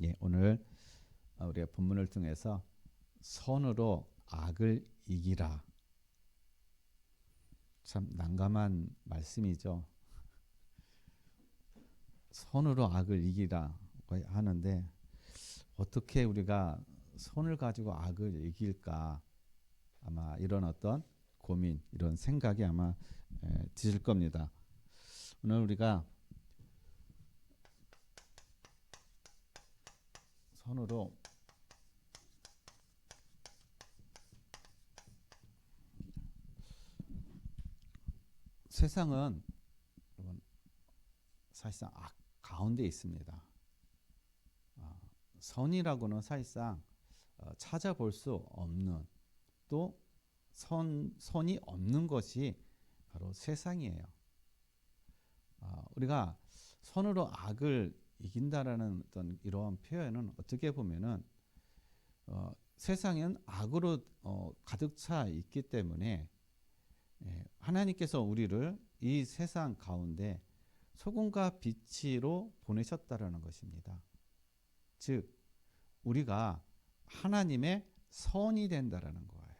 예, 오늘 우리가 본문을 통해서 선으로 악을 이기라. 참 난감한 말씀이죠. 선으로 악을 이기라 하는데 어떻게 우리가 선을 가지고 악을 이길까? 아마 이런 어떤 고민, 이런 생각이 아마 드실 겁니다. 오늘 우리가 선으로 세상은 사실상 악 가운데 있습니다. 선이라고는 사실상 찾아볼 수 없는, 또 선이 없는 것이 바로 세상이에요. 우리가 선으로 악을 이긴다라는 어떤 이러한 표현은 어떻게 보면은 세상은 악으로 가득 차 있기 때문에 하나님께서 우리를 이 세상 가운데 소금과 빛으로 보내셨다라는 것입니다. 즉 우리가 하나님의 선이 된다라는 거예요.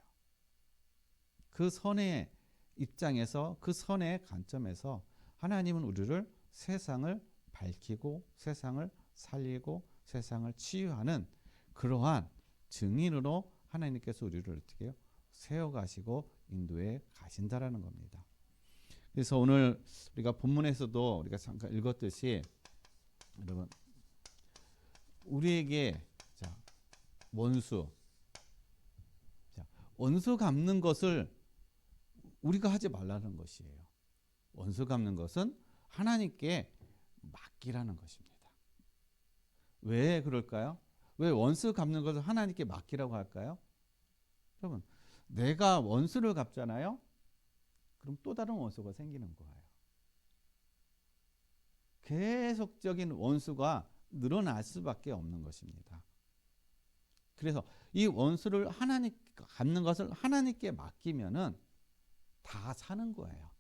그 선의 입장에서, 그 선의 관점에서 하나님은 우리를 세상을 밝히고 세상을 살리고 세상을 치유하는 그러한 증인으로 하나님께서 우리를 어떻게 해요? 세워가시고 인도해 가신다라는 겁니다. 그래서 오늘 우리가 본문에서도 우리가 잠깐 읽었듯이, 여러분 우리에게 원수 갚는 것을 우리가 하지 말라는 것이에요. 원수 갚는 것은 하나님께 맡기라는 것입니다. 왜 그럴까요? 왜 원수 갚는 것을 하나님께 맡기라고 할까요? 여러분, 내가 원수를 갚잖아요. 그럼 또 다른 원수가 생기는 거예요. 계속적인 원수가 늘어날 수밖에 없는 것입니다. 그래서 이 원수를 하나님 갚는 것을 하나님께 맡기면은 다 사는 거예요.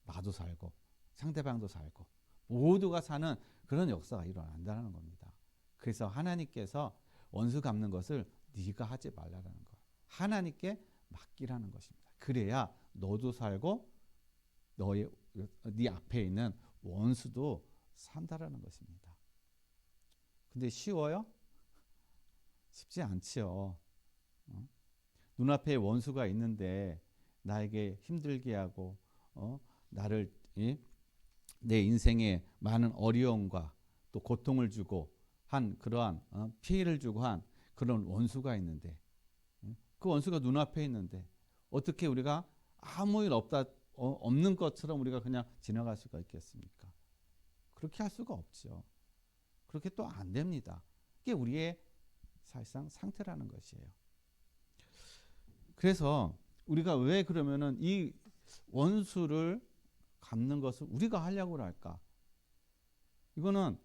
나도 살고 상대방도 살고 모두가 사는 그런 역사가 일어난다는 겁니다. 그래서 하나님께서 원수 갚는 것을 네가 하지 말라는 거예요. 하나님께 맡기라는 것입니다. 그래야 너도 살고 네 앞에 있는 원수도 산다라는 것입니다. 근데 쉬워요? 쉽지 않지요. 눈앞에 원수가 있는데 나에게 힘들게 하고 나를 내 인생에 많은 어려움과 또 고통을 주고 한 그러한 피해를 주고 한 그런 원수가 있는데, 그 원수가 눈앞에 있는데 어떻게 우리가 아무 일 없는 것처럼 우리가 그냥 지나갈 수가 있겠습니까? 그렇게 할 수가 없죠. 그렇게 또 안 됩니다. 그게 우리의 사실상 상태라는 것이에요. 그래서 우리가 왜 그러면은 이 원수를 갚는 것을 우리가 하려고 할까? 이거는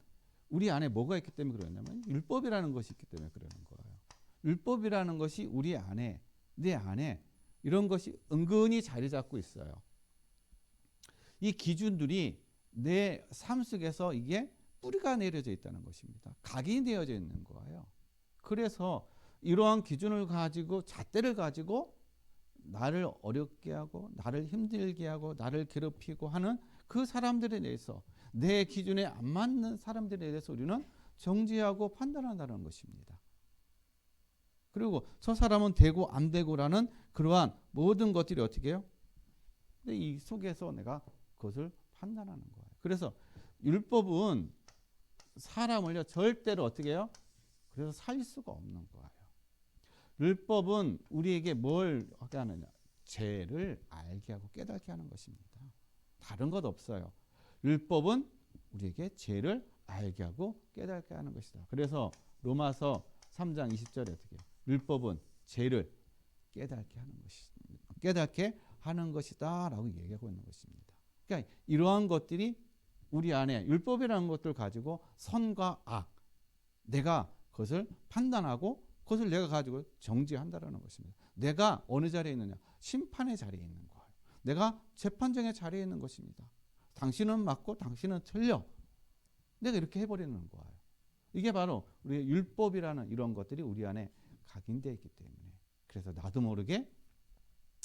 우리 안에 뭐가 있기 때문에 그러냐면 율법이라는 것이 있기 때문에 그러는 거예요. 율법이라는 것이 우리 안에, 내 안에 이런 것이 은근히 자리 잡고 있어요. 이 기준들이 내 삶 속에서 이게 뿌리가 내려져 있다는 것입니다. 각이 되어져 있는 거예요. 그래서 이러한 기준을 가지고, 잣대를 가지고 나를 어렵게 하고 나를 힘들게 하고 나를 괴롭히고 하는 그 사람들에 대해서, 내 기준에 안 맞는 사람들에 대해서 우리는 정죄하고 판단한다는 것입니다. 그리고 저 사람은 되고 안 되고라는 그러한 모든 것들이 어떻게 해요? 근데 이 속에서 내가 그것을 판단하는 거예요. 그래서 율법은 사람을요 절대로 어떻게 해요? 그래서 살 수가 없는 거예요. 율법은 우리에게 뭘 하게 하느냐? 죄를 알게 하고 깨닫게 하는 것입니다. 다른 것 없어요. 율법은 우리에게 죄를 알게 하고 깨닫게 하는 것이다. 그래서 로마서 3장 20절에 어떻게 해요? 율법은 죄를 깨닫게 하는 것이다라고 얘기하고 있는 것입니다. 그러니까 이러한 것들이 우리 안에 율법이라는 것들 가지고 선과 악, 내가 그것을 판단하고 그것을 내가 가지고 정지한다라는 것입니다. 내가 어느 자리에 있느냐? 심판의 자리에 있는 거예요. 내가 재판정의 자리에 있는 것입니다. 당신은 맞고 당신은 틀려. 내가 이렇게 해버리는 거예요. 이게 바로 우리의 율법이라는 이런 것들이 우리 안에 각인되어 있기 때문에, 그래서 나도 모르게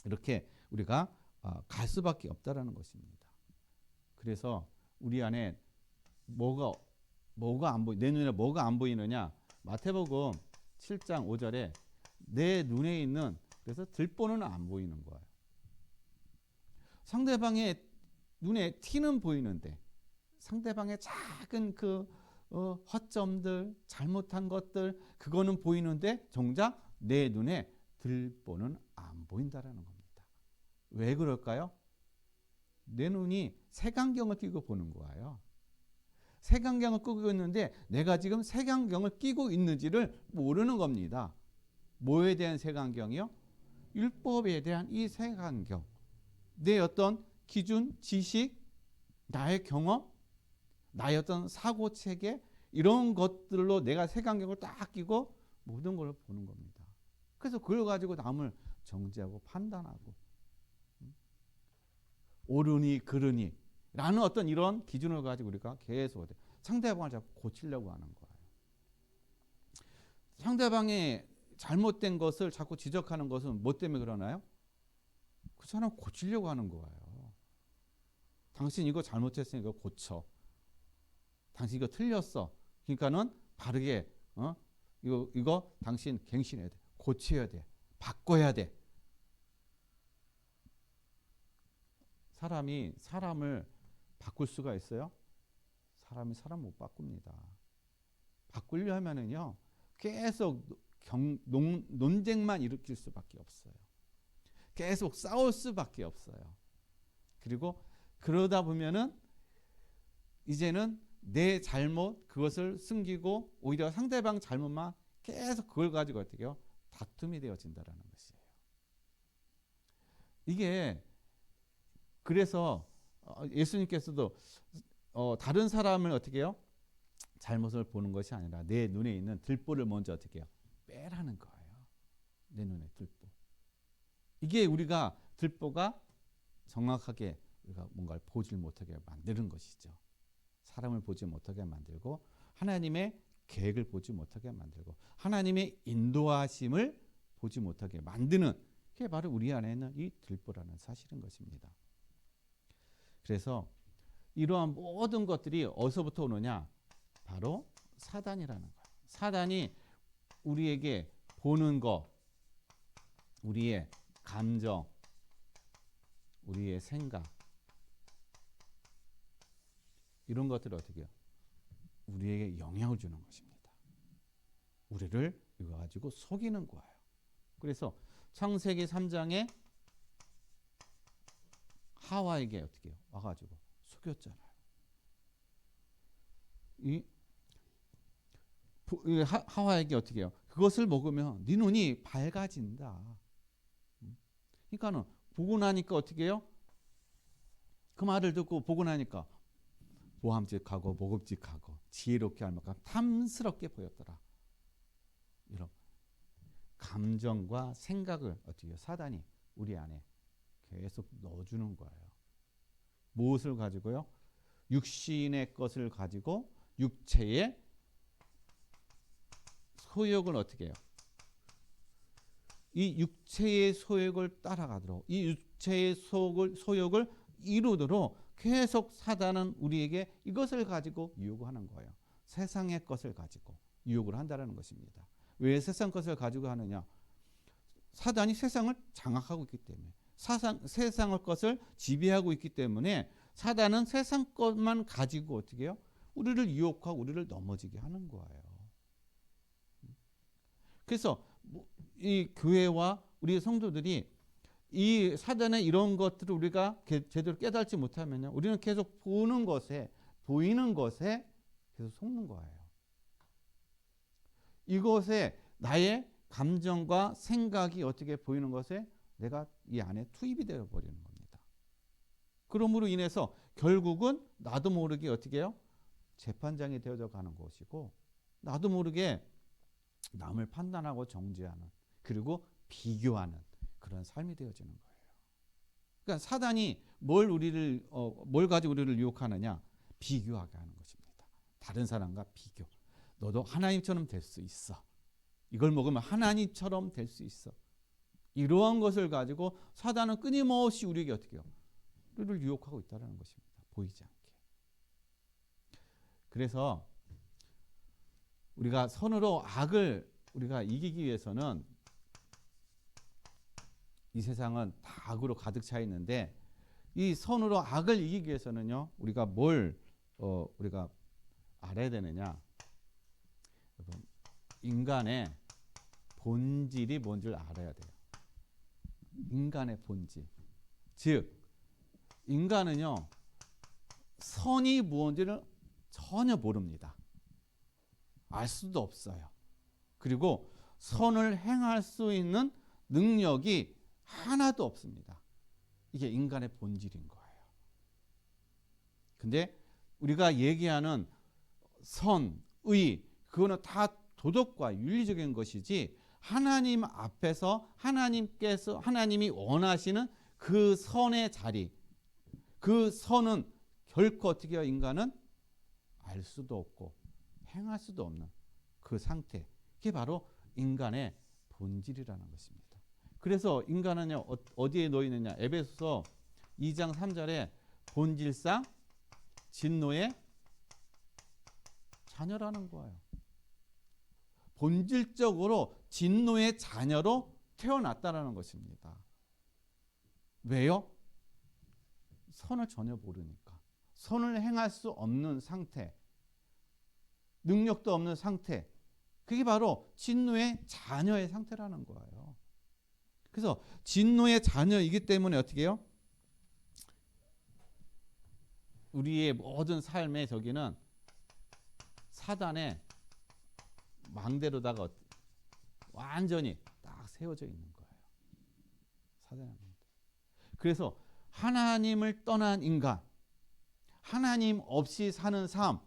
이렇게 우리가 갈 수밖에 없다라는 것입니다. 그래서 우리 안에 뭐가 안 보이, 내 눈에 뭐가 안 보이느냐? 마태복음 7장 5절에 내 눈에 있는, 그래서 들보는 안 보이는 거예요. 상대방의 눈에 티는 보이는데 상대방의 작은 그 허점들, 잘못한 것들, 그거는 보이는데 정작 내 눈에 들보는 안 보인다라는 겁니다. 왜 그럴까요? 내 눈이 색안경을 끼고 보는 거예요. 색안경을 끼고 있는데 내가 지금 색안경을 끼고 있는지를 모르는 겁니다. 뭐에 대한 색안경이요? 율법에 대한 이 색안경. 내 어떤 기준, 지식, 나의 경험, 나의 어떤 사고체계, 이런 것들로 내가 색안경을 딱 끼고 모든 걸 보는 겁니다. 그래서 그걸 가지고 남을 정죄하고 판단하고 옳으니 그르니 라는 어떤 이런 기준을 가지고 우리가 계속 상대방을 자꾸 고치려고 하는 거예요. 상대방의 잘못된 것을 자꾸 지적하는 것은 뭐 때문에 그러나요? 그 사람 고치려고 하는 거예요. 당신 이거 잘못했으니까 고쳐. 당신 이거 틀렸어. 그러니까는 바르게 이거 당신 갱신해야 돼. 고쳐야 돼. 바꿔야 돼. 사람이 사람을 바꿀 수가 있어요? 사람이 사람 못 바꿉니다. 바꾸려 하면은요, 계속 논쟁만 일으킬 수밖에 없어요. 계속 싸울 수밖에 없어요. 그리고 그러다 보면은 이제는 내 잘못, 그것을 숨기고 오히려 상대방 잘못만 계속 그걸 가지고 어떻게 해요? 다툼이 되어진다라는 것이에요. 이게 그래서 예수님께서도 다른 사람을 어떻게 해요? 잘못을 보는 것이 아니라 내 눈에 있는 들보를 먼저 어떻게 해요? 빼라는 거예요. 내 눈에 들보. 이게 우리가 들보가 정확하게 우리가 뭔가를 보질 못하게 만드는 것이죠. 사람을 보지 못하게 만들고 하나님의 계획을 보지 못하게 만들고 하나님의 인도하심을 보지 못하게 만드는 게 바로 우리 안에 있는 이 들보라는 사실인 것입니다. 그래서 이러한 모든 것들이 어디서부터 오느냐? 바로 사단이라는 거예요. 사단이 우리에게 보는 거, 우리의 감정, 우리의 생각, 이런 것들을 어떻게 해요? 우리에게 영향을 주는 것입니다. 우리를 이거 가지고 속이는 거예요. 그래서 창세기 3장에 하와에게 어떻게 해요? 와가지고 속였잖아요. 하와에게 어떻게 해요? 그것을 먹으면 네 눈이 밝아진다. 그러니까는 보고 나니까 어떻게 해요? 그 말을 듣고 보고 나니까 모함직하고 모급직하고 지혜롭게 할 만큼 탐스럽게 보였더라. 이런 감정과 생각을 어떻게 해요? 사단이 우리 안에 계속 넣어주는 거예요. 무엇을 가지고요? 육신의 것을 가지고 육체의 소욕을 어떻게 해요? 이 육체의 소욕을 따라가도록, 이 육체의 소욕을 이루도록 계속 사단은 우리에게 이것을 가지고 유혹하는 거예요. 세상의 것을 가지고 유혹을 한다는 것입니다. 왜 세상 것을 가지고 하느냐? 사단이 세상을 장악하고 있기 때문에, 세상의 것을 지배하고 있기 때문에 사단은 세상 것만 가지고 어떻게 해요? 우리를 유혹하고 우리를 넘어지게 하는 거예요. 그래서 이 교회와 우리 성도들이 이 사단의 이런 것들을 우리가 제대로 깨닫지 못하면요, 우리는 계속 보이는 것에 계속 속는 거예요. 이것에 나의 감정과 생각이 어떻게 보이는 것에 내가 이 안에 투입이 되어 버리는 겁니다. 그러므로 인해서 결국은 나도 모르게 어떻게 해요? 재판장이 되어져 가는 것이고, 나도 모르게 남을 판단하고 정죄하는, 그리고 비교하는 그런 삶이 되어지는 거예요. 그러니까 사단이 뭘 가지고 우리를 유혹하느냐? 비교하게 하는 것입니다. 다른 사람과 비교. 너도 하나님처럼 될 수 있어. 이걸 먹으면 하나님처럼 될 수 있어. 이러한 것을 가지고 사단은 끊임없이 우리에게 어떻게 해요? 우리를 유혹하고 있다는 것입니다. 보이지 않게. 그래서 우리가 선으로 악을 우리가 이기기 위해서는 이 세상은 다 악으로 가득 차 있는데 이 선으로 악을 이기기 위해서는요. 우리가 뭘 우리가 알아야 되느냐? 여러분, 인간의 본질이 뭔지를 알아야 돼요. 인간의 본질. 즉 인간은요. 선이 무엇인지를 전혀 모릅니다. 알 수도 없어요. 그리고 선을 행할 수 있는 능력이 하나도 없습니다. 이게 인간의 본질인 거예요. 근데 우리가 얘기하는 선, 의, 그거는 다 도덕과 윤리적인 것이지 하나님 앞에서 하나님이 원하시는 그 선의 자리, 그 선은 결코 어떻게 해요? 인간은 알 수도 없고 행할 수도 없는 그 상태. 그게 바로 인간의 본질이라는 것입니다. 그래서 인간은요, 어디에 놓여 있느냐? 에베소서 2장 3절에 본질상 진노의 자녀라는 거예요. 본질적으로 진노의 자녀로 태어났다라는 것입니다. 왜요? 선을 전혀 모르니까. 선을 행할 수 없는 상태, 능력도 없는 상태, 그게 바로 진노의 자녀의 상태라는 거예요. 그래서 진노의 자녀이기 때문에 어떻게 해요? 우리의 모든 삶의 저기는 사단의 망대로다가 완전히 딱 세워져 있는 거예요. 사단의 망대. 그래서 하나님을 떠난 인간, 하나님 없이 사는 삶,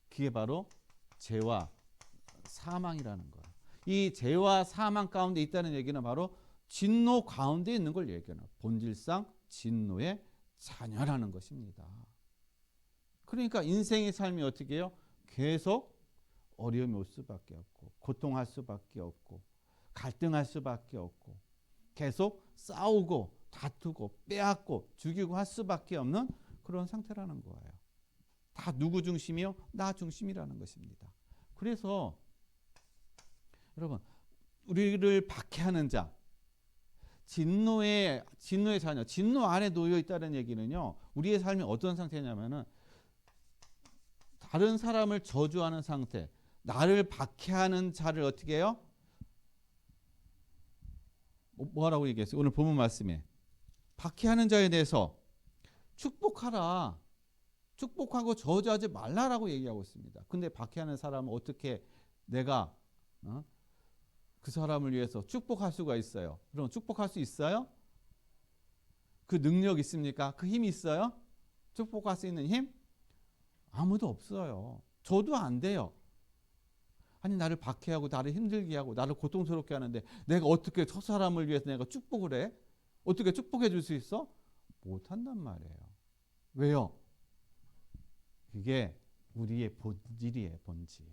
그게 바로 죄와 사망이라는 거예요. 이 죄와 사망 가운데 있다는 얘기는 바로 진노 가운데 있는 걸 얘기하는 본질상 진노의 자녀라는 것입니다. 그러니까 인생의 삶이 어떻게 해요? 계속 어려움이 올 수밖에 없고 고통할 수밖에 없고 갈등할 수밖에 없고 계속 싸우고 다투고 빼앗고 죽이고 할 수밖에 없는 그런 상태라는 거예요. 다 누구 중심이요? 나 중심이라는 것입니다. 그래서 여러분, 우리를 박해하는 자, 진노의 자녀, 진노 안에 놓여 있다는 얘기는요, 우리의 삶이 어떤 상태냐면은 다른 사람을 저주하는 상태, 나를 박해하는 자를 어떻게 해요? 뭐라고 얘기했어요? 오늘 본문 말씀에 박해하는 자에 대해서 축복하라, 축복하고 저주하지 말라라고 얘기하고 있습니다. 근데 박해하는 사람은 어떻게 내가 그 사람을 위해서 축복할 수가 있어요? 그럼 축복할 수 있어요? 그 능력 있습니까? 그 힘이 있어요? 축복할 수 있는 힘? 아무도 없어요. 저도 안 돼요. 아니 나를 박해하고 나를 힘들게 하고 나를 고통스럽게 하는데 내가 어떻게 저 사람을 위해서 내가 축복을 해? 어떻게 축복해 줄 수 있어? 못한단 말이에요. 왜요? 그게 우리의 본질이에요. 본질.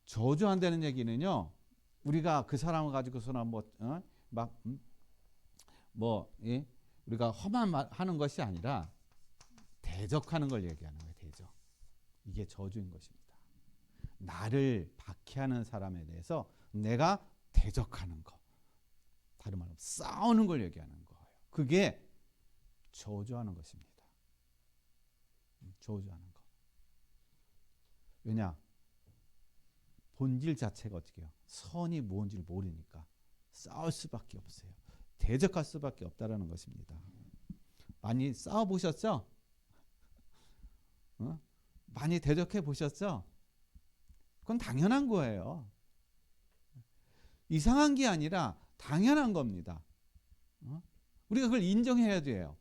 저주한다는 얘기는요, 우리가 그 사람을 가지고서는 우리가 험한 말 하는 것이 아니라 대적하는 걸 얘기하는 거예요. 대적. 이게 저주인 것입니다. 나를 박해하는 사람에 대해서 내가 대적하는 거. 다른 말로 싸우는 걸 얘기하는 거예요. 그게 저주하는 것입니다. 저주하는 거. 왜냐? 본질 자체가 어떻게 해요? 선이 뭔지를 모르니까 싸울 수밖에 없어요. 대적할 수밖에 없다라는 것입니다. 많이 싸워보셨죠? 많이 대적해 보셨죠? 그건 당연한 거예요. 이상한 게 아니라 당연한 겁니다. 우리가 그걸 인정해야 돼요.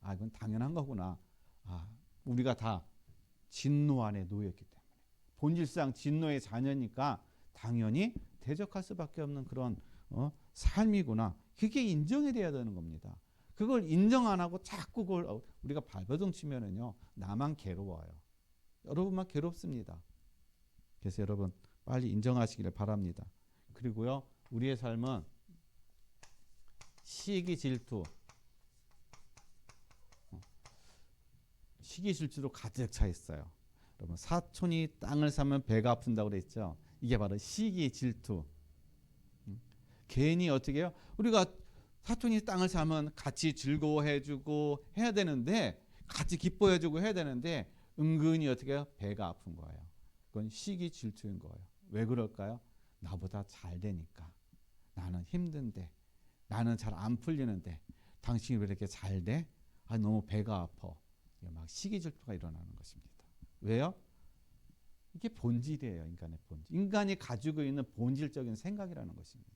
아, 이건 당연한 거구나. 아, 우리가 다 진노 안에 놓였기 때문에. 본질상 진노의 자녀니까 당연히 대적할 수밖에 없는 그런 삶이구나. 그게 인정이 돼야 되는 겁니다. 그걸 인정 안 하고 자꾸 그걸 우리가 발버둥 치면은요, 나만 괴로워요. 여러분만 괴롭습니다. 그래서 여러분 빨리 인정하시기를 바랍니다. 그리고요, 우리의 삶은 시기 질투, 시기 질투로 가득 차 있어요. 여러분, 사촌이 땅을 사면 배가 아픈다고 그랬죠. 이게 바로 시기 질투. 괜히 어떻게 해요? 우리가 사촌이 땅을 사면 같이 즐거워해주고 해야 되는데, 같이 기뻐해주고 해야 되는데 은근히 어떻게 해요? 배가 아픈 거예요. 그건 시기 질투인 거예요. 왜 그럴까요? 나보다 잘 되니까. 나는 힘든데, 나는 잘 안 풀리는데 당신이 왜 이렇게 잘 돼? 아, 너무 배가 아파. 막 시기 질투가 일어나는 것입니다. 왜요? 이게 본질이에요. 인간의 본질. 인간이 가지고 있는 본질적인 생각이라는 것입니다.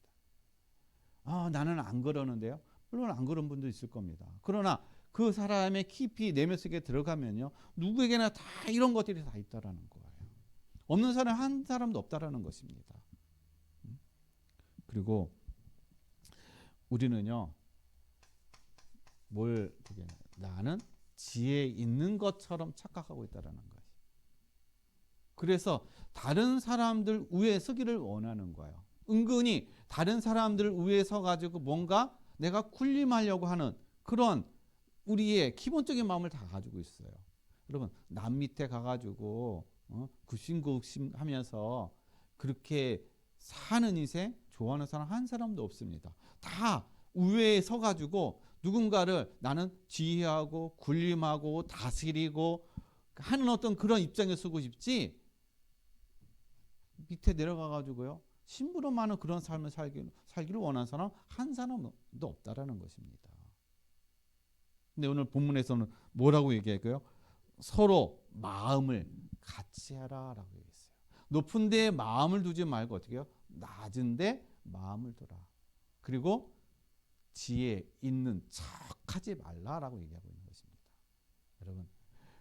아, 나는 안 그러는데요. 물론 안 그런 분도 있을 겁니다. 그러나 그 사람의 깊이 내면 속에 들어가면요, 누구에게나 다 이런 것들이 다 있다라는 거예요. 없는 사람 한 사람도 없다라는 것입니다. 그리고 우리는요, 뭘 보게, 나는 지혜 있는 것처럼 착각하고 있다라는 거예요. 그래서 다른 사람들 위에 서기를 원하는 거예요. 은근히 다른 사람들 위에 서 가지고 뭔가 내가 군림하려고 하는 그런 우리의 기본적인 마음을 다 가지고 있어요. 여러분, 남 밑에 가가지고 굽신굽신 하면서 그렇게 사는 인생 좋아하는 사람 한 사람도 없습니다. 다 우회에 서가지고 누군가를 나는 지휘하고 군림하고 다스리고 하는 어떤 그런 입장에 서고 싶지, 밑에 내려가가지고요, 심부름하는 그런 삶을 살기를 원하는 사람 한 사람도 없다라는 것입니다. 근데 오늘 본문에서는 뭐라고 얘기할까요? 서로 마음을 같이 하라라고 얘기했어요. 높은 데에 마음을 두지 말고 어떻게 해요? 낮은 데 마음을 두라. 그리고 지혜 있는 척하지 말라라고 얘기하고 있는 것입니다. 여러분,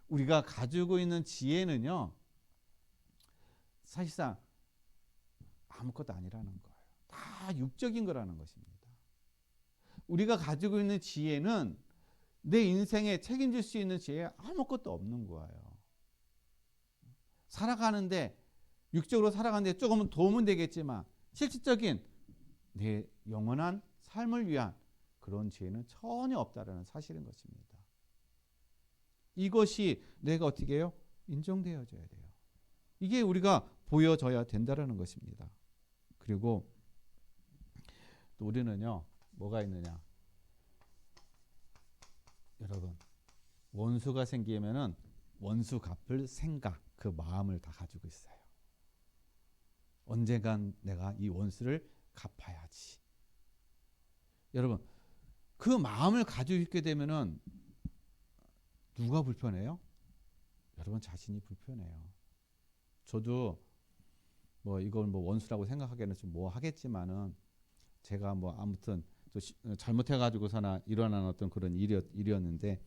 우리가 가지고 있는 지혜는요, 사실상 아무것도 아니라는 거예요. 다 육적인 거라는 것입니다. 우리가 가지고 있는 지혜는 내 인생에 책임질 수 있는 지혜 아무것도 없는 거예요. 살아가는데, 육적으로 살아가는데 조금은 도움은 되겠지만 실질적인 내 영원한 삶을 위한 그런 지혜는 전혀 없다라는 사실인 것입니다. 이것이 내가 어떻게 해요? 인정되어져야 돼요. 이게 우리가 보여져야 된다라는 것입니다. 그리고 또 우리는요, 뭐가 있느냐? 여러분, 원수가 생기면은 원수 갚을 생각, 그 마음을 다 가지고 있어요. 언젠간 내가 이 원수를 갚아야지. 여러분, 그 마음을 가지고 있게 되면은 누가 불편해요? 여러분 자신이 불편해요. 저도 뭐 이걸 뭐 원수라고 생각하기에는 좀 뭐 하겠지만은, 제가 뭐 아무튼 또 잘못해가지고서나 일어난 어떤 그런 일이었는데,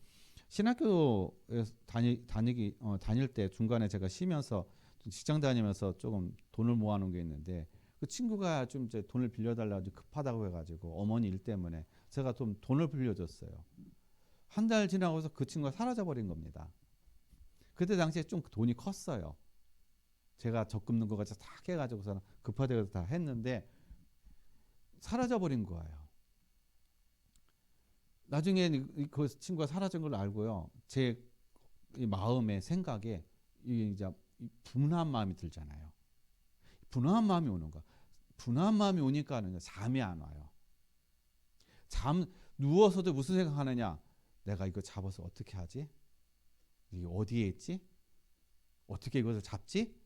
신학교에 다닐 때 중간에 제가 쉬면서 직장 다니면서 조금 돈을 모아놓은 게 있는데, 그 친구가 좀 이제 돈을 빌려달라고 급하다고 해가지고 어머니 일 때문에 제가 좀 돈을 빌려줬어요. 한 달 지나고서 그 친구가 사라져버린 겁니다. 그때 당시에 좀 돈이 컸어요. 제가 적금 넣은 거 같이 다 해가지고서 급하다고 다 했는데 사라져버린 거예요. 나중에 그 친구가 사라진 걸 알고요, 제 마음의 생각에 이제 분한 마음이 들잖아요. 분한 마음이 오는 거야. 분한 마음이 오니까는 잠이 안 와요. 누워서도 무슨 생각하느냐? 내가 이거 잡아서 어떻게 하지? 이게 어디에 있지? 어떻게 이것을 잡지?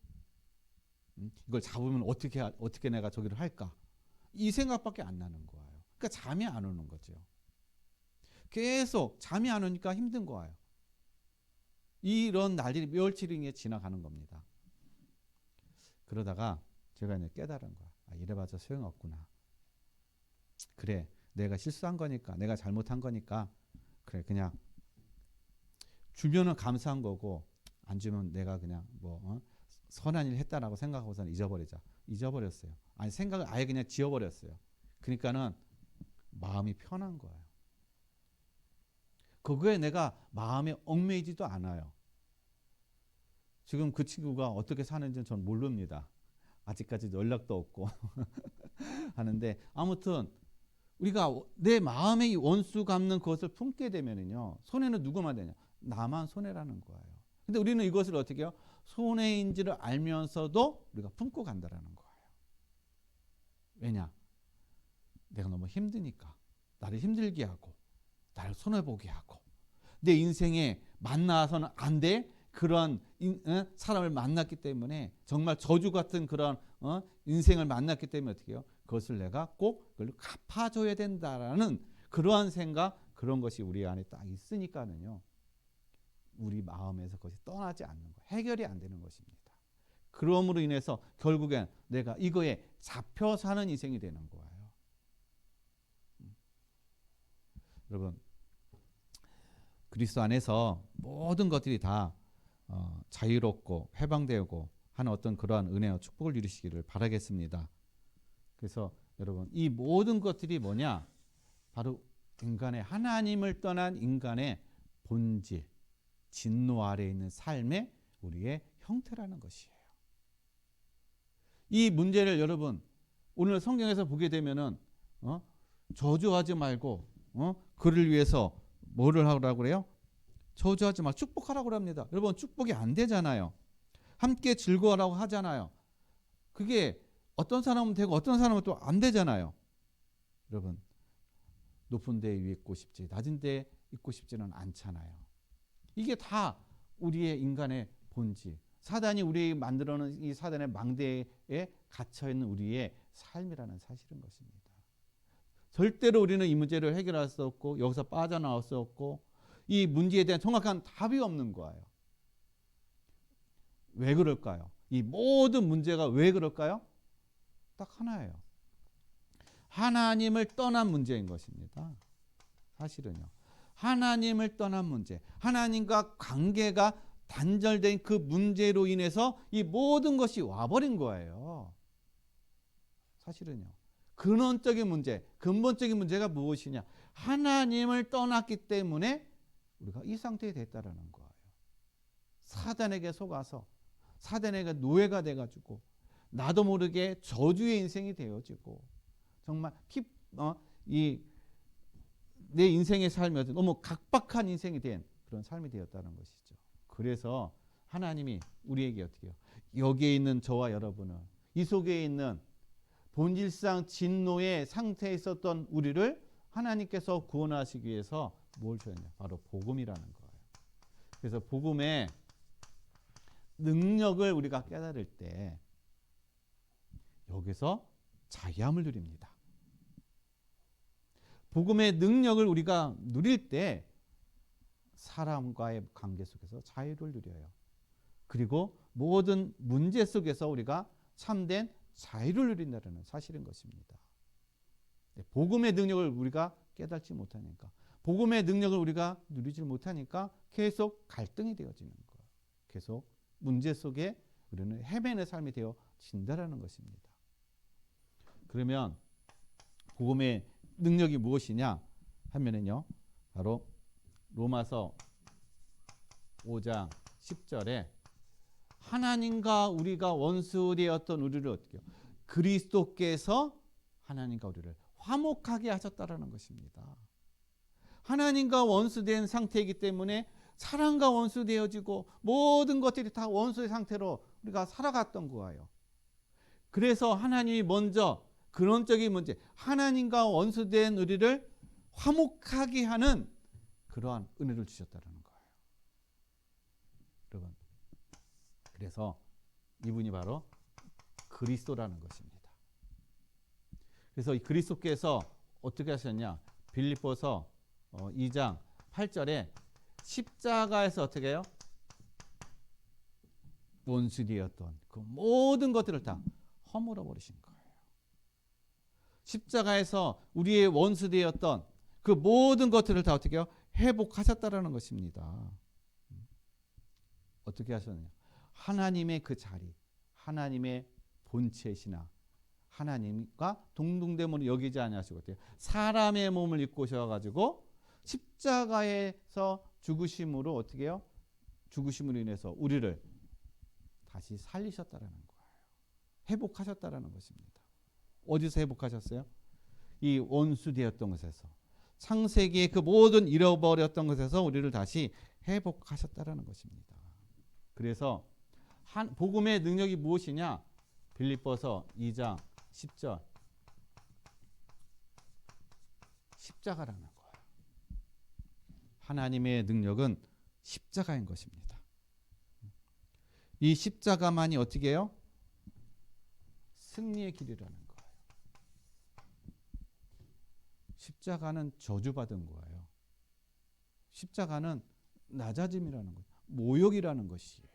이걸 잡으면 어떻게 내가 저기를 할까? 이 생각밖에 안 나는 거예요. 그러니까 잠이 안 오는 거죠. 계속 잠이 안 오니까 힘든 거예요. 이런 날들이 며칠이 지나가는 겁니다. 그러다가 제가 이제 깨달은 거야. 아, 이래봐서 소용없구나. 그래, 내가 실수한 거니까, 내가 잘못한 거니까, 그래, 그냥 주면은 감사한 거고 안 주면 내가 그냥 선한 일 했다라고 생각하고서는 잊어버리자. 잊어버렸어요. 아니, 생각을 아예 그냥 지워버렸어요. 그러니까는 마음이 편한 거예요. 그거에 내가 마음에 얽매이지도 않아요. 지금 그 친구가 어떻게 사는지는 전 모릅니다. 아직까지 연락도 없고 하는데 아무튼 우리가 내 마음의 원수 갚는 그것을 품게 되면은요, 손해는 누구만 되냐? 나만 손해라는 거예요. 근데 우리는 이것을 어떻게 해요? 손해인지를 알면서도 우리가 품고 간다라는 거예요. 왜냐? 내가 너무 힘드니까 나를 힘들게 하고 나를 손해보게 하고 내 인생에 만나서는 안 돼 그런 사람을 만났기 때문에 정말 저주 같은 그런 인생을 만났기 때문에 어떻게 해요? 그것을 내가 꼭 그걸 갚아줘야 된다라는 그러한 생각, 그런 것이 우리 안에 딱 있으니까는요, 우리 마음에서 그것이 떠나지 않는 거예요. 해결이 안 되는 것입니다. 그러므로 인해서 결국엔 내가 이거에 잡혀 사는 인생이 되는 거예요. 여러분, 그리스도 안에서 모든 것들이 다 자유롭고 해방되고 하는 어떤 그러한 은혜와 축복을 누리시기를 바라겠습니다. 그래서 여러분, 이 모든 것들이 뭐냐? 바로 인간의, 하나님을 떠난 인간의 본질, 진노 아래에 있는 삶의 우리의 형태라는 것이에요. 이 문제를 여러분 오늘 성경에서 보게 되면은 저주하지 말고 그를 위해서 뭐를 하라고 그래요? 저주하지 말고 축복하라고 합니다. 여러분, 축복이 안 되잖아요. 함께 즐거워라고 하잖아요. 그게 어떤 사람은 되고 어떤 사람은 또 안 되잖아요. 여러분, 높은 데 위에 있고 싶지 낮은 데 있고 싶지는 않잖아요. 이게 다 우리의 인간의 본질, 사단이 우리 만들어놓은 이 사단의 망대에 갇혀있는 우리의 삶이라는 사실인 것입니다. 절대로 우리는 이 문제를 해결할 수 없고 여기서 빠져나올 수 없고 이 문제에 대한 정확한 답이 없는 거예요. 왜 그럴까요? 이 모든 문제가 왜 그럴까요? 딱 하나예요. 하나님을 떠난 문제인 것입니다. 사실은요. 하나님을 떠난 문제, 하나님과 관계가 단절된 그 문제로 인해서 이 모든 것이 와버린 거예요. 사실은요. 근원적인 문제, 근본적인 문제가 무엇이냐? 하나님을 떠났기 때문에 우리가 이 상태에 됐다라는 거예요. 사단에게 속아서 사단에게 노예가 돼가지고 나도 모르게 저주의 인생이 되어지고 정말 내 인생의 삶이 너무 각박한 인생이 된 그런 삶이 되었다는 것이죠. 그래서 하나님이 우리에게 어떻게 해요? 여기에 있는 저와 여러분은 이 속에 있는 본질상 진노의 상태에 있었던 우리를 하나님께서 구원하시기 위해서 뭘 주셨냐? 바로 복음이라는 거예요. 그래서 복음의 능력을 우리가 깨달을 때 여기서 자유함을 누립니다. 복음의 능력을 우리가 누릴 때 사람과의 관계 속에서 자유를 누려요. 그리고 모든 문제 속에서 우리가 참된 자유를 누린다는 사실인 것입니다. 복음의 능력을 우리가 깨닫지 못하니까, 복음의 능력을 우리가 누리지 못하니까 계속 갈등이 되어지는 거예요. 계속 문제 속에 우리는 헤매는 삶이 되어진다는 것입니다. 그러면 복음의 능력이 무엇이냐 하면은요, 바로 로마서 5장 10절에 하나님과 우리가 원수되었던 우리를 어떻게 해요? 그리스도께서 하나님과 우리를 화목하게 하셨다라는 것입니다. 하나님과 원수된 상태이기 때문에 사랑과 원수되어지고 모든 것들이 다 원수의 상태로 우리가 살아갔던 거예요. 그래서 하나님이 먼저 근원적인 문제, 하나님과 원수된 우리를 화목하게 하는 그러한 은혜를 주셨다는 거예요. 여러분, 그래서 이분이 바로 그리스도라는 것입니다. 그래서 이 그리스도께서 어떻게 하셨냐? 빌립보서 2장 8절에 십자가에서 어떻게 해요? 원수되었던 그 모든 것들을 다 허물어 버리신 거예요. 십자가에서 우리의 원수되었던 그 모든 것들을 다 어떻게 해요? 회복하셨다라는 것입니다. 어떻게 하셨느냐? 하나님의 그 자리, 하나님의 본체시나 하나님과 동등됨으로 여기지 아니하시고 사람의 몸을 입고 오셔가지고 십자가에서 죽으심으로 어떻게 해요? 죽으심으로 인해서 우리를 다시 살리셨다라는 거예요. 회복하셨다라는 것입니다. 어디서 회복하셨어요? 이 원수되었던 것에서, 창세기의 그 모든 잃어버렸던 것에서 우리를 다시 회복하셨다라는 것입니다. 그래서 복음의 능력이 무엇이냐? 빌립보서 2장 10절, 십자가라는 거예요. 하나님의 능력은 십자가인 것입니다. 이 십자가만이 어떻게 해요? 승리의 길이라는 거예요. 십자가는 저주받은 거예요. 십자가는 낮아짐이라는 거예요. 모욕이라는 것이에요.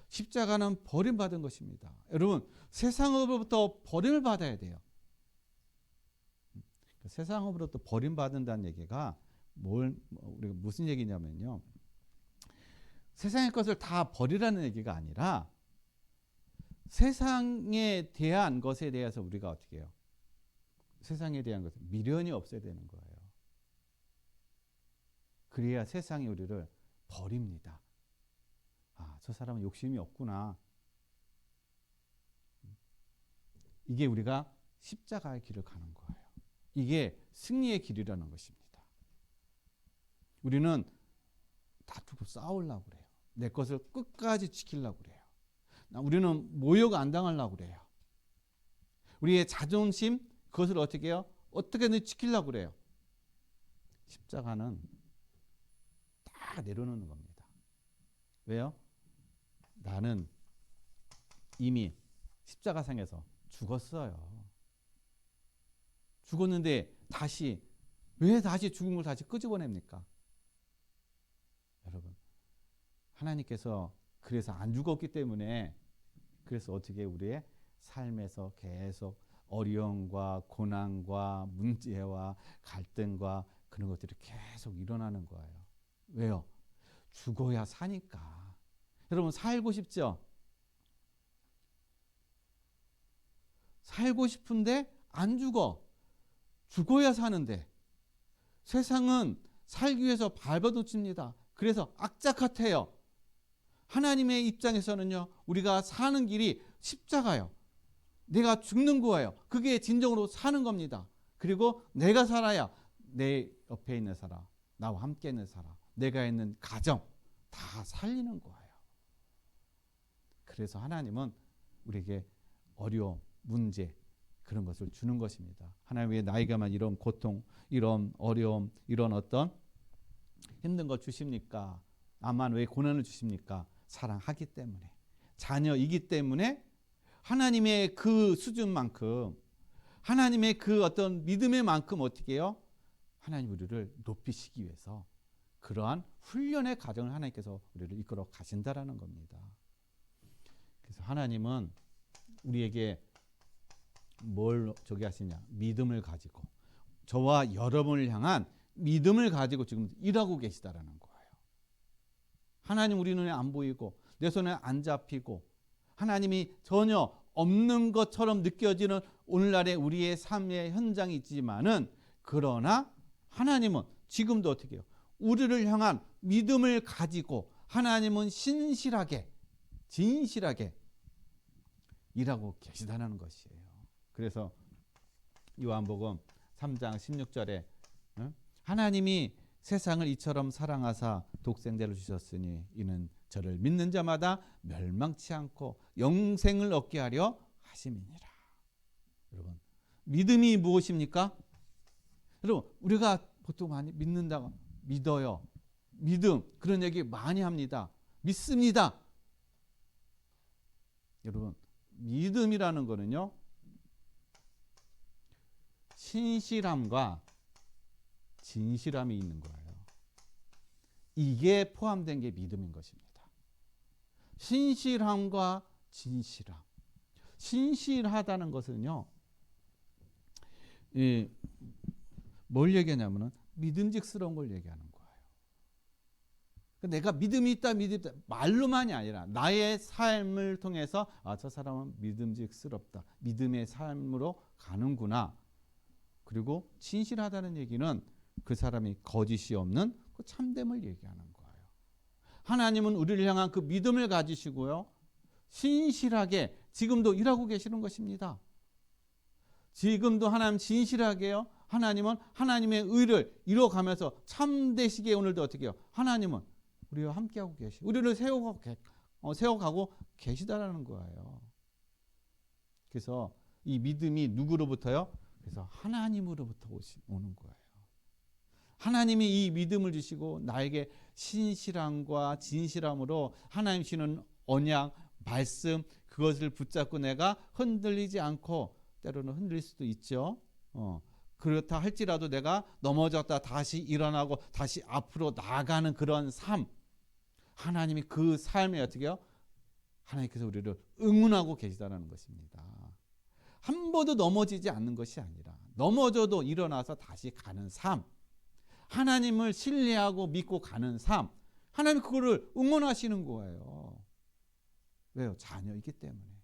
십자가는 버림받은 것입니다. 여러분, 세상으로부터 버림을 받아야 돼요. 세상으로부터 버림받는다는 얘기가 우리가 무슨 얘기냐면요, 세상의 것을 다 버리라는 얘기가 아니라 세상에 대한 것에 대해서 우리가 어떻게 해요? 세상에 대한 것은 미련이 없어야 되는 거예요. 그래야 세상이 우리를 버립니다. 아, 저 사람은 욕심이 없구나. 이게 우리가 십자가의 길을 가는 거예요. 이게 승리의 길이라는 것입니다. 우리는 다투고 싸우려고 그래요. 내 것을 끝까지 지키려고 그래요. 우리는 모욕 안 당하려고 그래요. 우리의 자존심, 그것을 어떻게 해요? 어떻게든 지키려고 그래요. 십자가는 다 내려놓는 겁니다. 왜요? 나는 이미 십자가상에서 죽었어요. 죽었는데 왜 다시 죽은 걸 다시 끄집어냅니까? 여러분, 하나님께서 그래서 안 죽었기 때문에, 그래서 어떻게 우리의 삶에서 계속 어려움과 고난과 문제와 갈등과 그런 것들이 계속 일어나는 거예요. 왜요? 죽어야 사니까. 여러분, 살고 싶죠? 살고 싶은데 안 죽어. 죽어야 사는데. 세상은 살기 위해서 발버둥칩니다. 그래서 악착 같아요. 하나님의 입장에서는요, 우리가 사는 길이 십자가요. 내가 죽는 거예요. 그게 진정으로 사는 겁니다. 그리고 내가 살아야 내 옆에 있는 사람, 나와 함께 있는 사람, 내가 있는 가정 다 살리는 거예요. 그래서 하나님은 우리에게 어려움, 문제, 그런 것을 주는 것입니다. 하나님 왜 나에게만 이런 고통, 이런 어려움, 이런 어떤 힘든 걸 주십니까? 나만 왜 고난을 주십니까? 사랑하기 때문에, 자녀이기 때문에 하나님의 그 수준만큼, 하나님의 그 어떤 믿음의 만큼 어떻게 해요? 하나님 우리를 높이시기 위해서 그러한 훈련의 과정을 하나님께서 우리를 이끌어 가신다라는 겁니다. 그래서 하나님은 우리에게 뭘 하시냐? 믿음을 가지고, 저와 여러분을 향한 믿음을 가지고 지금 일하고 계시다라는 거예요. 하나님 우리 눈에 안 보이고 내 손에 안 잡히고 하나님이 전혀 없는 것처럼 느껴지는 오늘날의 우리의 삶의 현장이 있지만은, 그러나 하나님은 지금도 어떻게 해요? 우리를 향한 믿음을 가지고 하나님은 신실하게, 진실하게 일하고 계시다는 것이에요. 그래서 요한복음 3장 16절에 하나님이 세상을 이처럼 사랑하사 독생자를 주셨으니 이는 저를 믿는 자마다 멸망치 않고 영생을 얻게 하려 하심이니라. 여러분, 믿음이 무엇입니까? 여러분, 우리가 보통 많이 믿는다고, 믿어요, 믿음, 그런 얘기 많이 합니다. 믿습니다. 여러분, 믿음이라는 거는요, 신실함과 진실함이 있는 거예요. 이게 포함된 게 믿음인 것입니다. 신실함과 진실함. 신실하다는 것은요, 뭘 얘기하냐면은 믿음직스러운 걸 얘기하는 거예요. 내가 믿음이 있다, 말로만이 아니라 나의 삶을 통해서 저 사람은 믿음직스럽다, 믿음의 삶으로 가는구나. 그리고 진실하다는 얘기는 그 사람이 거짓이 없는 그 참됨을 얘기하는 거예요. 하나님은 우리를 향한 그 믿음을 가지시고요, 신실하게 지금도 일하고 계시는 것입니다. 지금도 하나님 진실하게요. 하나님은 하나님의 의를 이뤄가면서 참되시기에 오늘도 어떻게 해요? 하나님은 우리와 함께하고 우리를 세워가고 계시다라는 거예요. 그래서 이 믿음이 누구로부터요? 그래서 하나님으로부터 오는 거예요. 하나님이 이 믿음을 주시고 나에게 신실함과 진실함으로 하나님 주시는 언약, 말씀 그것을 붙잡고 내가 흔들리지 않고 때로는 흔들릴 수도 있죠. 그렇다 할지라도 내가 넘어졌다 다시 일어나고 다시 앞으로 나아가는 그런 삶. 하나님이 그 삶에 어떻게 해요? 하나님께서 우리를 응원하고 계시다는 것입니다. 한 번도 넘어지지 않는 것이 아니라 넘어져도 일어나서 다시 가는 삶. 하나님을 신뢰하고 믿고 가는 삶. 하나님이 그거를 응원하시는 거예요. 왜요? 자녀이기 때문에.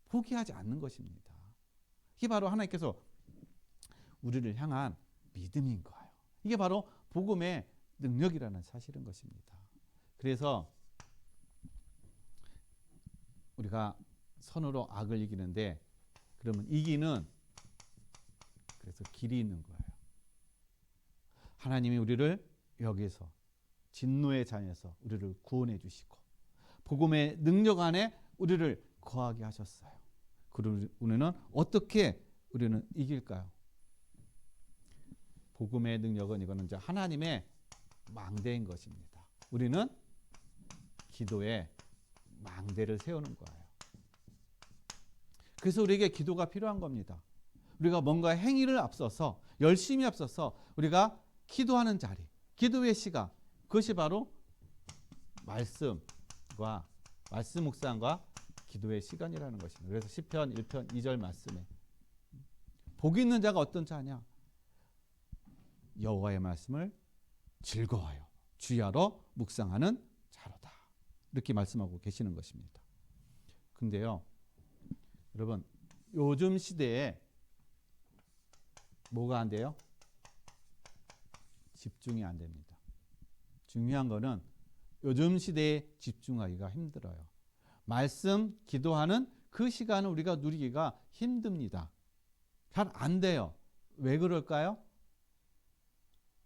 포기하지 않는 것입니다. 이게 바로 하나님께서 우리를 향한 믿음인 거예요. 이게 바로 복음의 능력이라는 사실인 것입니다. 그래서 우리가 선으로 악을 이기는데 그러면 이기는 그래서 길이 있는 거예요. 하나님이 우리를 여기서 진노의 잔에서 우리를 구원해 주시고 복음의 능력 안에 우리를 거하게 하셨어요. 그리고 우리는 어떻게 우리는 이길까요? 복음의 능력은 이거는 이제 하나님의 망대인 것입니다. 우리는 기도에 망대를 세우는 거예요. 그래서 우리에게 기도가 필요한 겁니다. 우리가 뭔가 행위를 앞서서 열심히 앞서서 우리가 기도하는 자리, 기도의 시간, 그것이 바로 말씀 묵상과 기도의 시간이라는 것입니다. 그래서 시편 1편 2절 말씀에 복 있는 자가 어떤 자냐? 여호와의 말씀을 즐거워하여 주야로 묵상하는 자로다. 이렇게 말씀하고 계시는 것입니다. 근데요, 여러분 요즘 시대에 뭐가 안 돼요? 집중이 안 됩니다. 중요한 거는 요즘 시대에 집중하기가 힘들어요. 말씀, 기도하는 그 시간을 우리가 누리기가 힘듭니다. 잘 안 돼요. 왜 그럴까요?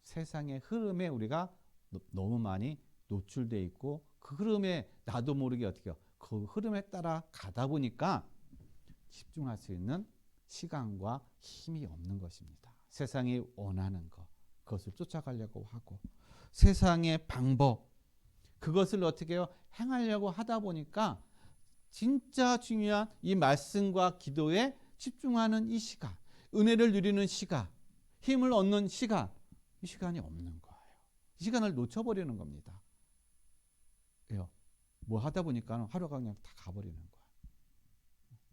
세상의 흐름에 우리가 너무 많이 노출되어 있고 그 흐름에 나도 모르게 어떻게 해요? 그 흐름에 따라 가다 보니까 집중할 수 있는 시간과 힘이 없는 것입니다. 세상이 원하는 것, 그것을 쫓아가려고 하고 세상의 방법, 그것을 어떻게 해요? 행하려고 하다 보니까 진짜 중요한 이 말씀과 기도에 집중하는 이 시간, 은혜를 누리는 시간, 힘을 얻는 시간, 이 시간이 없는 거예요. 이 시간을 놓쳐버리는 겁니다. 왜요? 뭐 하다 보니까 하루가 그냥 다 가버리는 거예요.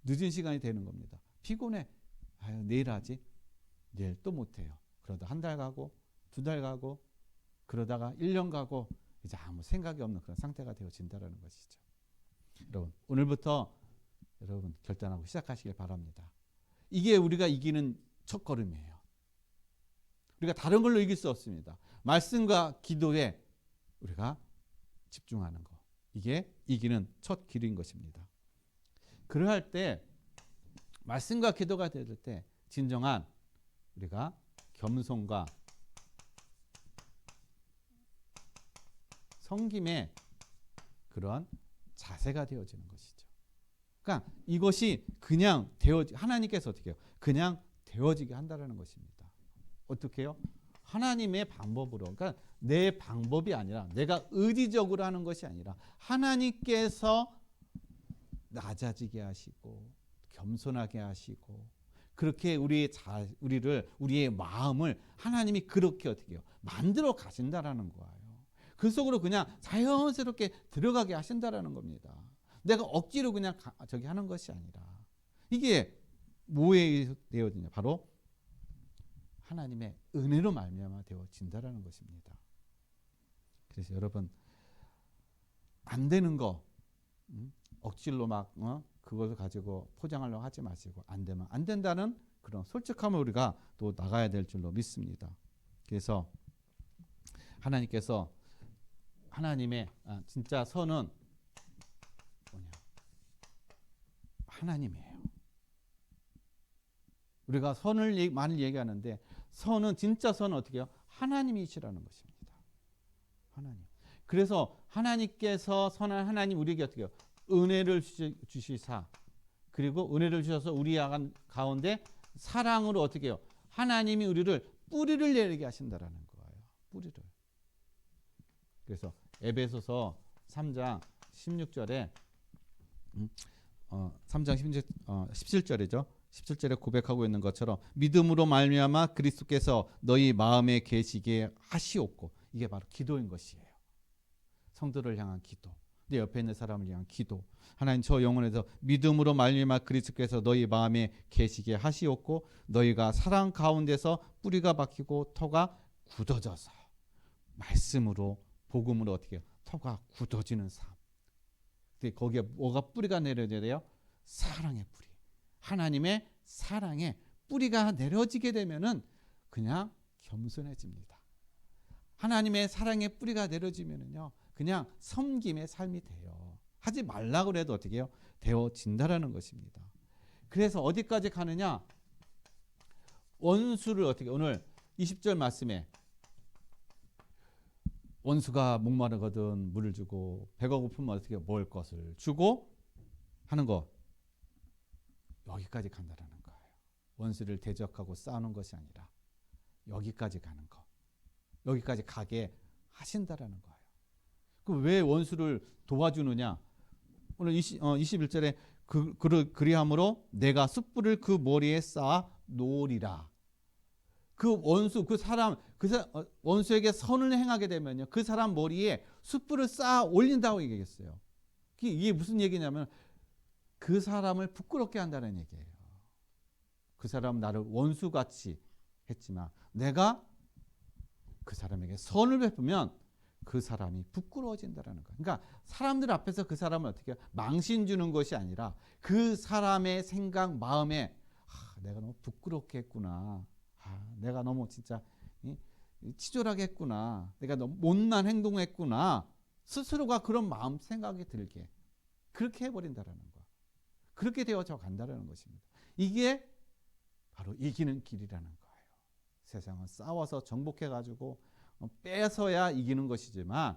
늦은 시간이 되는 겁니다. 피곤해. 아유, 내일 하지. 내일 또 못해요. 그러다 한 달 가고 2달 가고 그러다가 1년 가고 이제 아무 생각이 없는 그런 상태가 되어진다는 것이죠. 여러분 오늘부터 여러분 결단하고 시작하시길 바랍니다. 이게 우리가 이기는 첫걸음이에요. 우리가 다른 걸로 이길 수 없습니다. 말씀과 기도에 우리가 집중하는 것. 이게 이기는 첫 길인 것입니다. 그러할 때 말씀과 기도가 될 때 진정한 우리가 겸손과 섬김의 그런 자세가 되어지는 것이죠. 그러니까 이것이 그냥 하나님께서 어떻게 해요? 그냥 되어지게 한다는 것입니다. 어떻게 해요? 하나님의 방법으로. 그러니까 내 방법이 아니라 내가 의지적으로 하는 것이 아니라 하나님께서 낮아지게 하시고 겸손하게 하시고 그렇게 우리의 마음을 하나님이 그렇게 어떻게 해요? 만들어 가신다라는 거예요. 그 속으로 그냥 자연스럽게 들어가게 하신다라는 겁니다. 내가 억지로 그냥 저기 하는 것이 아니라 이게 뭐에 되어지냐? 바로 하나님의 은혜로 말미암아 되어진다라는 것입니다. 그래서 여러분 안 되는 거 억지로 막 그것을 가지고 포장하려고 하지 마시고 안 되면 안 된다는 그런 솔직함을 우리가 또 나가야 될 줄로 믿습니다. 그래서 하나님께서 하나님의 진짜 선은 뭐냐? 하나님이에요. 우리가 선을 많이 얘기하는데 선은 진짜 선은 어떻게 해요? 하나님이시라는 것입니다. 하나님. 그래서 하나님께서 선한 하나님 우리에게 어떻게 해요? 은혜를 주시사 그리고 은혜를 주셔서 우리 가운데 사랑으로 어떻게 해요? 하나님이 우리를 뿌리를 내리게 하신다라는 거예요. 뿌리를. 그래서 에베소서 3장 16절에 3장 17절이죠. 17절에 고백하고 있는 것처럼 믿음으로 말미암아 그리스도께서 너희 마음에 계시게 하시옵고 이게 바로 기도인 것이에요. 성도를 향한 기도. 내 옆에 있는 사람을 향한 기도. 하나님 저 영혼에서 믿음으로 말미암아 그리스도께서 너희 마음에 계시게 하시옵고 너희가 사랑 가운데서 뿌리가 박히고 터가 굳어져서 말씀으로 복음으로 어떻게 해요? 터가 굳어지는 삶. 근데 거기에 뭐가 뿌리가 내려져야 돼요? 사랑의 뿌리. 하나님의 사랑에 뿌리가 내려지게 되면은 그냥 겸손해집니다. 하나님의 사랑의 뿌리가 내려지면은요, 그냥 섬김의 삶이 돼요. 하지 말라고 해도 어떻게 해요? 되어진다라는 것입니다. 그래서 어디까지 가느냐? 원수를 어떻게 오늘 20절 말씀에 원수가 목마르거든 물을 주고 배가 고프면 어떻게 먹을 것을 주고 하는 거 여기까지 간다라는 거예요. 원수를 대적하고 싸우는 것이 아니라 여기까지 가는 거. 여기까지 가게 하신다라는 거예요. 그럼 왜 원수를 도와주느냐? 오늘 21절에 그리함으로 내가 숯불을 그 머리에 쌓아 놓으리라. 그 원수, 원수에게 선을 행하게 되면요, 그 사람 머리에 숯불을 쌓아 올린다고 얘기했어요. 이게 무슨 얘기냐면 그 사람을 부끄럽게 한다는 얘기예요. 그 사람은 나를 원수같이 했지만 내가 그 사람에게 선을 베푸면 그 사람이 부끄러워진다는 거예요. 그러니까 사람들 앞에서 그 사람을 어떻게 망신 주는 것이 아니라 그 사람의 생각, 마음에 내가 너무 부끄럽게 했구나. 내가 너무 진짜 치졸하게 했구나. 내가 너무 못난 행동을 했구나. 스스로가 그런 마음 생각이 들게 그렇게 해버린다라는 거. 그렇게 되어져 간다라는 것입니다. 이게 바로 이기는 길이라는 거예요. 세상은 싸워서 정복해가지고 뺏어야 이기는 것이지만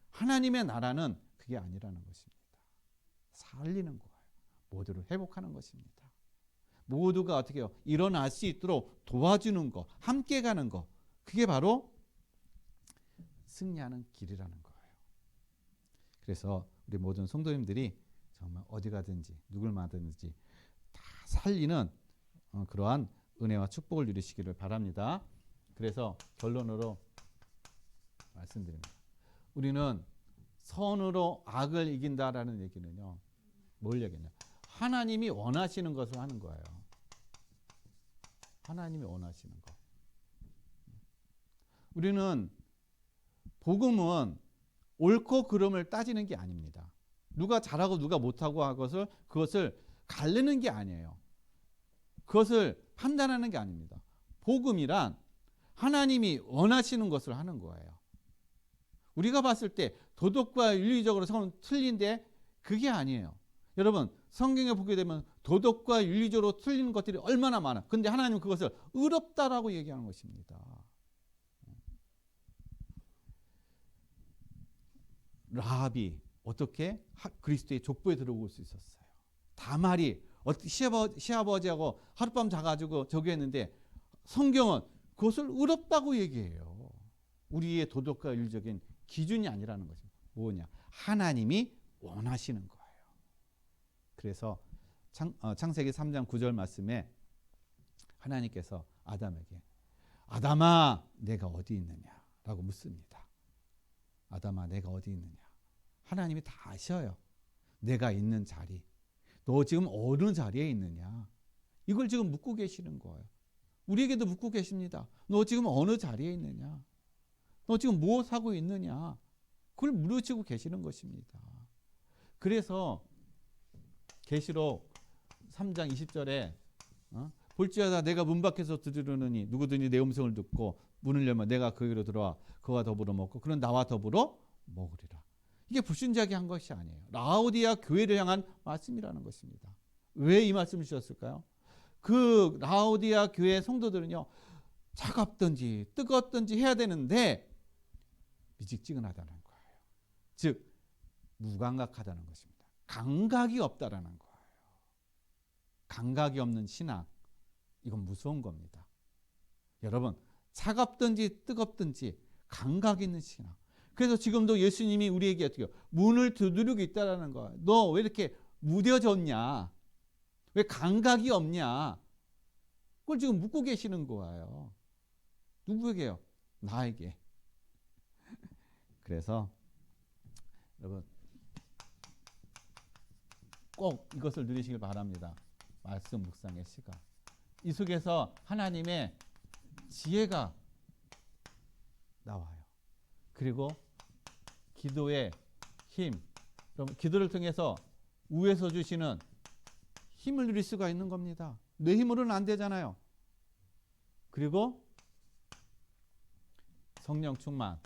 하나님의 나라는 그게 아니라는 것입니다. 살리는 거예요. 모두를 회복하는 것입니다. 모두가 어떻게 해요? 일어날 수 있도록 도와주는 거, 함께 가는 거. 그게 바로 승리하는 길이라는 거예요. 그래서 우리 모든 성도님들이 정말 어디 가든지 누굴 만나든지 다 살리는 그러한 은혜와 축복을 누리시기를 바랍니다. 그래서 결론으로 말씀드립니다. 우리는 선으로 악을 이긴다라는 얘기는요, 뭘 얘기냐? 하나님이 원하시는 것을 하는 거예요. 하나님이 원하시는 것. 우리는 복음은 옳고 그름을 따지는 게 아닙니다. 누가 잘하고 누가 못하고 한 그것을 가르는 게 아니에요. 그것을 판단하는 게 아닙니다. 복음이란 하나님이 원하시는 것을 하는 거예요. 우리가 봤을 때 도덕과 윤리적으로 틀린데 그게 아니에요. 여러분 성경에 보게 되면 도덕과 윤리적으로 틀리는 것들이 얼마나 많아. 근데 하나님은 그것을 의롭다라고 얘기하는 것입니다. 라합이 어떻게 그리스도의 족보에 들어올 수 있었어요. 다말이 시아버지하고 하룻밤 자가지고 저기 했는데 성경은 그것을 의롭다고 얘기해요. 우리의 도덕과 윤리적인 기준이 아니라는 것입니다. 뭐냐? 하나님이 원하시는 거예요. 그래서 창세기 3장 9절 말씀에 하나님께서 아담에게 아담아 내가 어디 있느냐 라고 묻습니다. 아담아 내가 어디 있느냐. 하나님이 다 아셔요. 내가 있는 자리. 너 지금 어느 자리에 있느냐. 이걸 지금 묻고 계시는 거예요. 우리에게도 묻고 계십니다. 너 지금 어느 자리에 있느냐. 너 지금 무엇 하고 있느냐. 그걸 물으시고 계시는 것입니다. 그래서 계시록 3장 20절에 볼지어다 내가 문 밖에서 두드리느니 누구든지 내 음성을 듣고 문을 열면 내가 그에게로 들어와 그와 더불어 먹고 그는 나와 더불어 먹으리라. 이게 불순자게 한 것이 아니에요. 라오디아 교회를 향한 말씀이라는 것입니다. 왜 이 말씀을 주셨을까요? 그 라오디아 교회 성도들은요, 차갑든지 뜨겁든지 해야 되는데 미직지근하다는 거예요. 즉 무감각하다는 것입니다. 감각이 없다라는 거예요. 감각이 없는 신앙, 이건 무서운 겁니다. 여러분, 차갑든지 뜨겁든지 감각 있는 신앙. 그래서 지금도 예수님이 우리에게 어떻게 문을 두드리고 있다라는 거예요. 너 왜 이렇게 무뎌졌냐? 왜 감각이 없냐? 그걸 지금 묻고 계시는 거예요. 누구에게요? 나에게. 그래서 여러분 꼭 이것을 누리시길 바랍니다. 말씀 묵상의 시간. 이 속에서 하나님의 지혜가 나와요. 그리고 기도의 힘. 그럼 기도를 통해서 우에서 주시는 힘을 누릴 수가 있는 겁니다. 내 힘으로는 안 되잖아요. 그리고 성령 충만.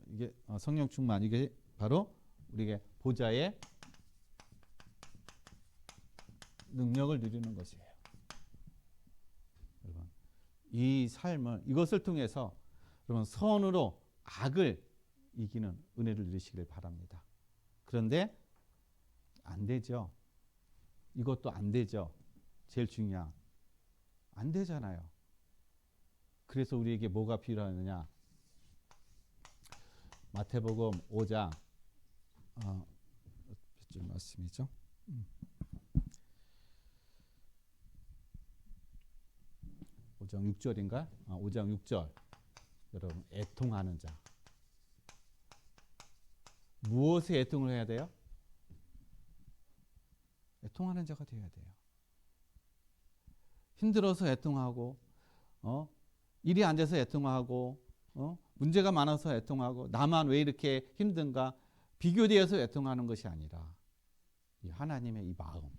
이게 성령 충만, 이게 바로 우리에게 보좌의 능력을 누리는 것이에요. 여러분, 이 삶을 이것을 통해서 여러분 선으로 악을 이기는 은혜를 누리시길 바랍니다. 그런데 안 되죠. 이것도 안 되죠. 제일 중요한 안 되잖아요. 그래서 우리에게 뭐가 필요하느냐? 마태복음 5장 몇 절 말씀이죠? 5장 6절인가? 5장 6절. 여러분, 애통하는 자. 무엇에 애통을 해야 돼요? 애통하는 자가 되어야 돼요. 힘들어서 애통하고, 일이 안 돼서 애통하고, 문제가 많아서 애통하고, 나만 왜 이렇게 힘든가 비교되어서 애통하는 것이 아니라 이 하나님의 이 마음,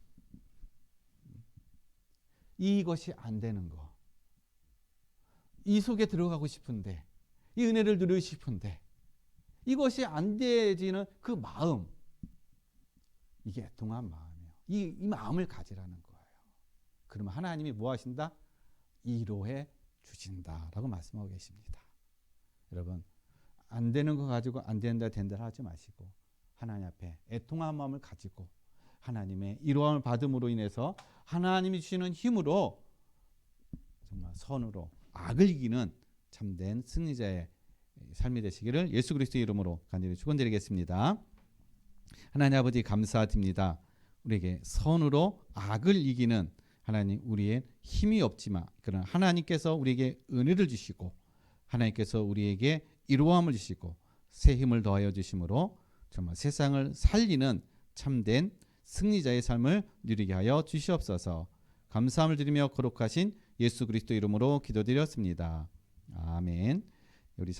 이것이 안 되는 거, 이 속에 들어가고 싶은데, 이 은혜를 누리고 싶은데 이것이 안 되지는 그 마음, 이게 애통한 마음이에요. 이 마음을 가지라는 거예요. 그러면 하나님이 뭐 하신다? 이로해 주신다라고 말씀하고 계십니다. 여러분, 안 되는 거 가지고 안 된다 된다 하지 마시고 하나님 앞에 애통한 마음을 가지고 하나님의 이로함을 받음으로 인해서 하나님이 주시는 힘으로 정말 선으로 악을 이기는 참된 승리자의 삶이 되시기를 예수 그리스도의 이름으로 간절히 축원드리겠습니다. 하나님 아버지 감사드립니다. 우리에게 선으로 악을 이기는 하나님, 우리의 힘이 없지만 그러나 하나님께서 우리에게 은혜를 주시고 하나님께서 우리에게 이로함을 주시고 새 힘을 더하여 주심으로 정말 세상을 살리는 참된 승리자의 삶을 누리게 하여 주시옵소서. 감사함을 드리며 거룩하신 예수 그리스도 이름으로 기도드렸습니다. 아멘. 우리